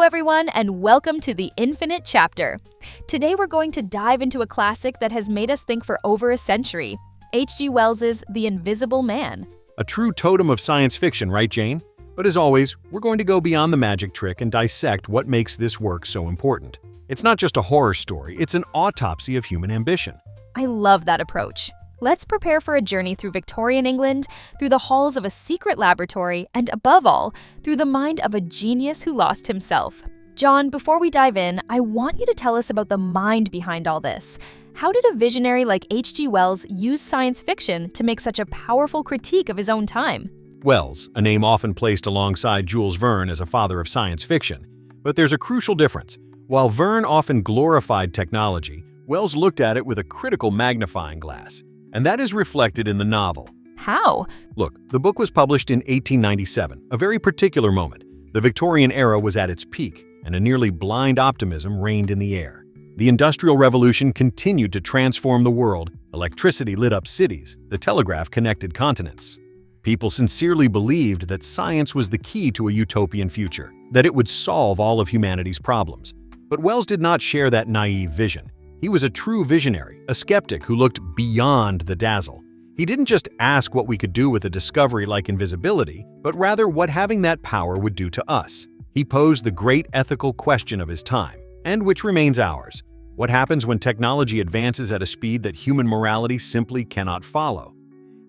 everyone, and welcome to The Infinite Chapter. Today we're going to dive into a classic that has made us think for over a century, H.G. Wells's The Invisible Man. A true totem of science fiction, right, Jane? But as always, we're going to go beyond the magic trick and dissect what makes this work so important. It's not just a horror story, it's an autopsy of human ambition. I love that approach. Let's prepare for a journey through Victorian England, through the halls of a secret laboratory, and above all, through the mind of a genius who lost himself. John, before we dive in, I want you to tell us about the mind behind all this. How did a visionary like H.G. Wells use science fiction to make such a powerful critique of his own time? Wells, a name often placed alongside Jules Verne as a father of science fiction. But there's a crucial difference. While Verne often glorified technology, Wells looked at it with a critical magnifying glass. And that is reflected in the novel. How? Look, the book was published in 1897, a very particular moment. The Victorian era was at its peak, and a nearly blind optimism reigned in the air. The Industrial Revolution continued to transform the world. Electricity lit up cities, the telegraph connected continents. People sincerely believed that science was the key to a utopian future, that it would solve all of humanity's problems. But Wells did not share that naive vision. He was a true visionary, a skeptic who looked beyond the dazzle. He didn't just ask what we could do with a discovery like invisibility, but rather what having that power would do to us. He posed the great ethical question of his time, and which remains ours. What happens when technology advances at a speed that human morality simply cannot follow?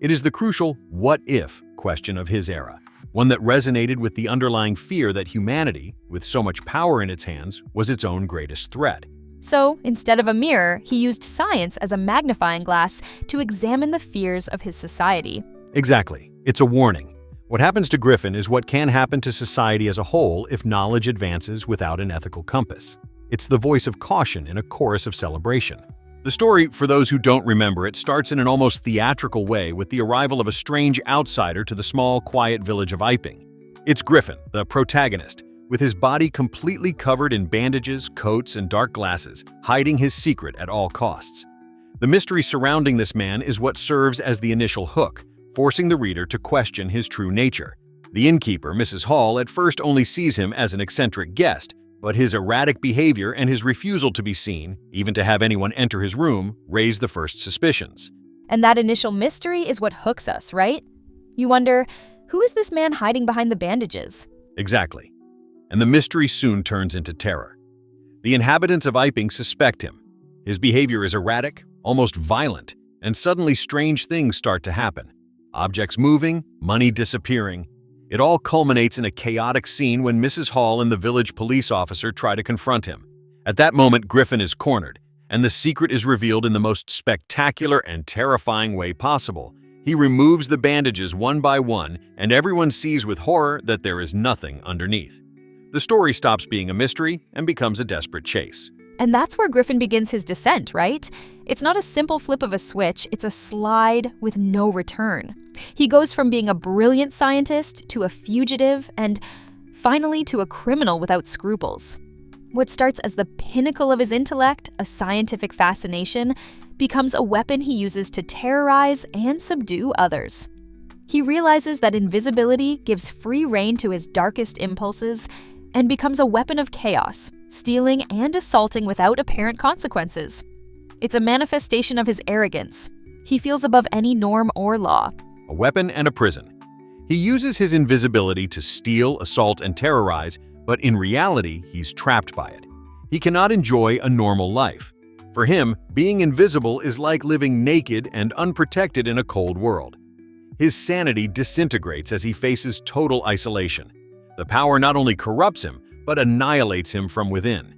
It is the crucial "what if" question of his era, one that resonated with the underlying fear that humanity, with so much power in its hands, was its own greatest threat. So, instead of a mirror, he used science as a magnifying glass to examine the fears of his society. Exactly. It's a warning. What happens to Griffin is what can happen to society as a whole if knowledge advances without an ethical compass. It's the voice of caution in a chorus of celebration. The story, for those who don't remember it, starts in an almost theatrical way with the arrival of a strange outsider to the small, quiet village of Iping. It's Griffin, the protagonist, with his body completely covered in bandages, coats, and dark glasses, hiding his secret at all costs. The mystery surrounding this man is what serves as the initial hook, forcing the reader to question his true nature. The innkeeper, Mrs. Hall, at first only sees him as an eccentric guest, but his erratic behavior and his refusal to be seen, even to have anyone enter his room, raise the first suspicions. And that initial mystery is what hooks us, right? You wonder, who is this man hiding behind the bandages? Exactly. And the mystery soon turns into terror. The inhabitants of Iping suspect him. His behavior is erratic, almost violent, and suddenly strange things start to happen. Objects moving, money disappearing. It all culminates in a chaotic scene when Mrs. Hall and the village police officer try to confront him. At that moment, Griffin is cornered, and the secret is revealed in the most spectacular and terrifying way possible. He removes the bandages one by one, and everyone sees with horror that there is nothing underneath. The story stops being a mystery and becomes a desperate chase. And that's where Griffin begins his descent, right? It's not a simple flip of a switch, it's a slide with no return. He goes from being a brilliant scientist to a fugitive and, finally, to a criminal without scruples. What starts as the pinnacle of his intellect, a scientific fascination, becomes a weapon he uses to terrorize and subdue others. He realizes that invisibility gives free rein to his darkest impulses and becomes a weapon of chaos, stealing and assaulting without apparent consequences. It's a manifestation of his arrogance. He feels above any norm or law. A weapon and a prison. He uses his invisibility to steal, assault, and terrorize, but in reality, he's trapped by it. He cannot enjoy a normal life. For him, being invisible is like living naked and unprotected in a cold world. His sanity disintegrates as he faces total isolation. The power not only corrupts him, but annihilates him from within.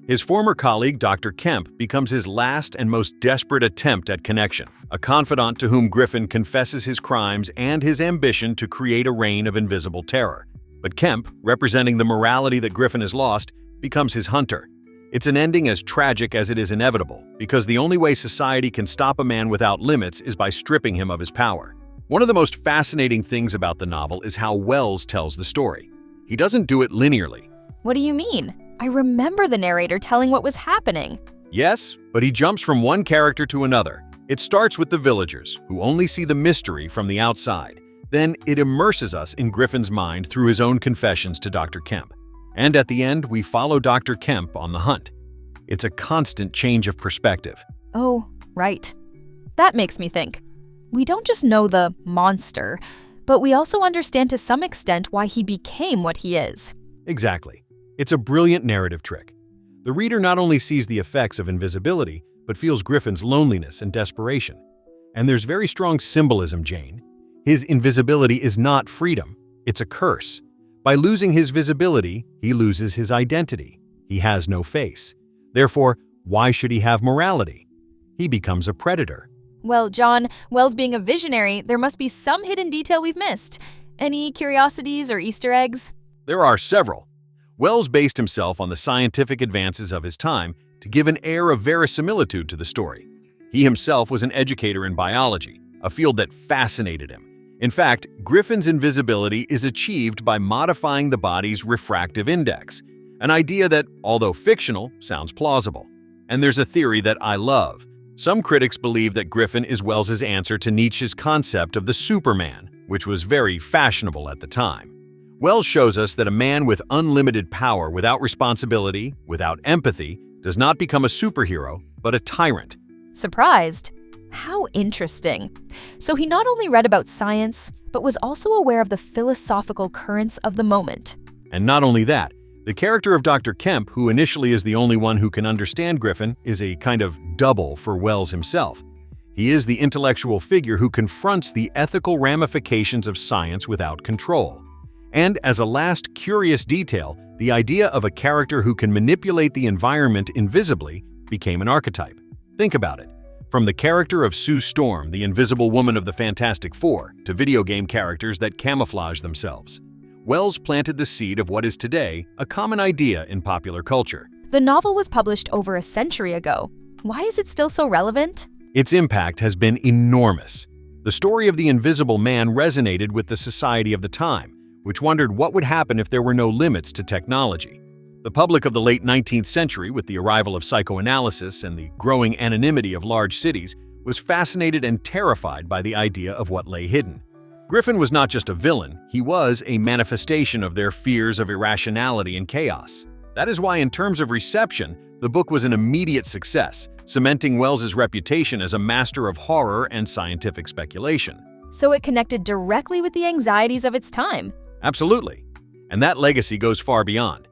His former colleague, Dr. Kemp, becomes his last and most desperate attempt at connection, a confidant to whom Griffin confesses his crimes and his ambition to create a reign of invisible terror. But Kemp, representing the morality that Griffin has lost, becomes his hunter. It's an ending as tragic as it is inevitable, because the only way society can stop a man without limits is by stripping him of his power. One of the most fascinating things about the novel is how Wells tells the story. He doesn't do it linearly. What do you mean? I remember the narrator telling what was happening. Yes, but he jumps from one character to another. It starts with the villagers, who only see the mystery from the outside. Then it immerses us in Griffin's mind through his own confessions to Dr. Kemp. And at the end, we follow Dr. Kemp on the hunt. It's a constant change of perspective. Oh, right. That makes me think. We don't just know the monster, but we also understand to some extent why he became what he is. Exactly. It's a brilliant narrative trick. The reader not only sees the effects of invisibility, but feels Griffin's loneliness and desperation. And there's very strong symbolism, Jane. His invisibility is not freedom, it's a curse. By losing his visibility, he loses his identity. He has no face. Therefore, why should he have morality? He becomes a predator. Well, John, Wells being a visionary, there must be some hidden detail we've missed. Any curiosities or Easter eggs? There are several. Wells based himself on the scientific advances of his time to give an air of verisimilitude to the story. He himself was an educator in biology, a field that fascinated him. In fact, Griffin's invisibility is achieved by modifying the body's refractive index, an idea that, although fictional, sounds plausible. And there's a theory that I love. Some critics believe that Griffin is Wells's answer to Nietzsche's concept of the Superman, which was very fashionable at the time. Wells shows us that a man with unlimited power, without responsibility, without empathy, does not become a superhero, but a tyrant. Surprised? How interesting. So he not only read about science, but was also aware of the philosophical currents of the moment. And not only that, the character of Dr. Kemp, who initially is the only one who can understand Griffin, is a kind of double for Wells himself. He is the intellectual figure who confronts the ethical ramifications of science without control. And as a last curious detail, the idea of a character who can manipulate the environment invisibly became an archetype. Think about it. From the character of Sue Storm, the invisible woman of the Fantastic Four, to video game characters that camouflage themselves. Wells planted the seed of what is today a common idea in popular culture. The novel was published over a century ago. Why is it still so relevant? Its impact has been enormous. The story of the Invisible Man resonated with the society of the time, which wondered what would happen if there were no limits to technology. The public of the late 19th century, with the arrival of psychoanalysis and the growing anonymity of large cities, was fascinated and terrified by the idea of what lay hidden. Griffin was not just a villain, he was a manifestation of their fears of irrationality and chaos. That is why, in terms of reception, the book was an immediate success, cementing Wells's reputation as a master of horror and scientific speculation. So it connected directly with the anxieties of its time. Absolutely. And that legacy goes far beyond.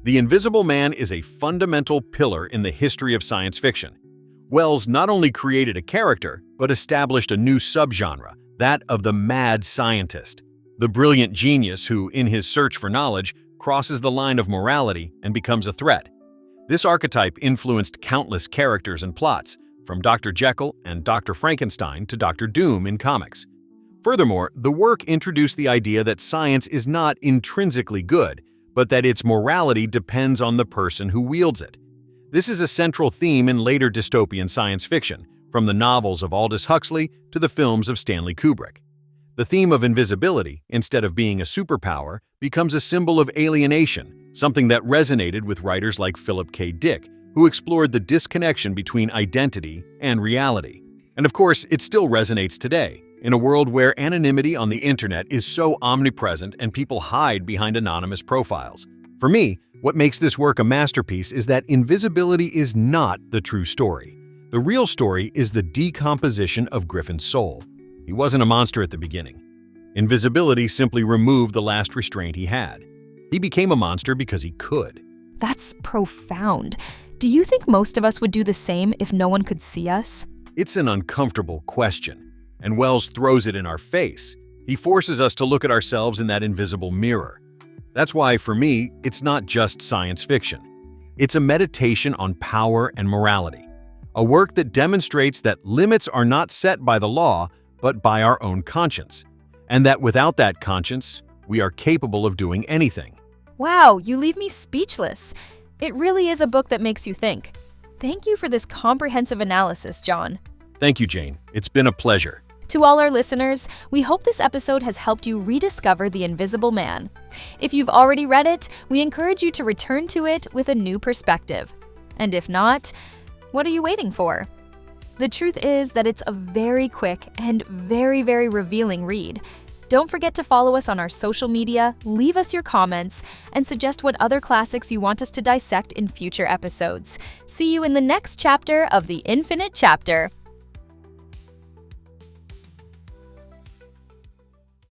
The Invisible Man is a fundamental pillar in the history of science fiction. Wells not only created a character, but established a new subgenre, that of the mad scientist, the brilliant genius who, in his search for knowledge, crosses the line of morality and becomes a threat. This archetype influenced countless characters and plots, from Dr. Jekyll and Dr. Frankenstein to Dr. Doom in comics. Furthermore, the work introduced the idea that science is not intrinsically good, but that its morality depends on the person who wields it. This is a central theme in later dystopian science fiction, from the novels of Aldous Huxley to the films of Stanley Kubrick. The theme of invisibility, instead of being a superpower, becomes a symbol of alienation, something that resonated with writers like Philip K. Dick, who explored the disconnection between identity and reality. And of course, it still resonates today, in a world where anonymity on the internet is so omnipresent and people hide behind anonymous profiles. For me, what makes this work a masterpiece is that invisibility is not the true story. The real story is the decomposition of Griffin's soul. He wasn't a monster at the beginning. Invisibility simply removed the last restraint he had. He became a monster because he could. That's profound. Do you think most of us would do the same if no one could see us? It's an uncomfortable question, and Wells throws it in our face. He forces us to look at ourselves in that invisible mirror. That's why, for me, it's not just science fiction. It's a meditation on power and morality, a work that demonstrates that limits are not set by the law, but by our own conscience, and that without that conscience, we are capable of doing anything. Wow, you leave me speechless. It really is a book that makes you think. Thank you for this comprehensive analysis, John. Thank you, Jane. It's been a pleasure. To all our listeners, we hope this episode has helped you rediscover The Invisible Man. If you've already read it, we encourage you to return to it with a new perspective. And if not, what are you waiting for? The truth is that it's a very quick and very revealing read. Don't forget to follow us on our social media, leave us your comments, and suggest what other classics you want us to dissect in future episodes. See you in the next chapter of The Infinite Chapter.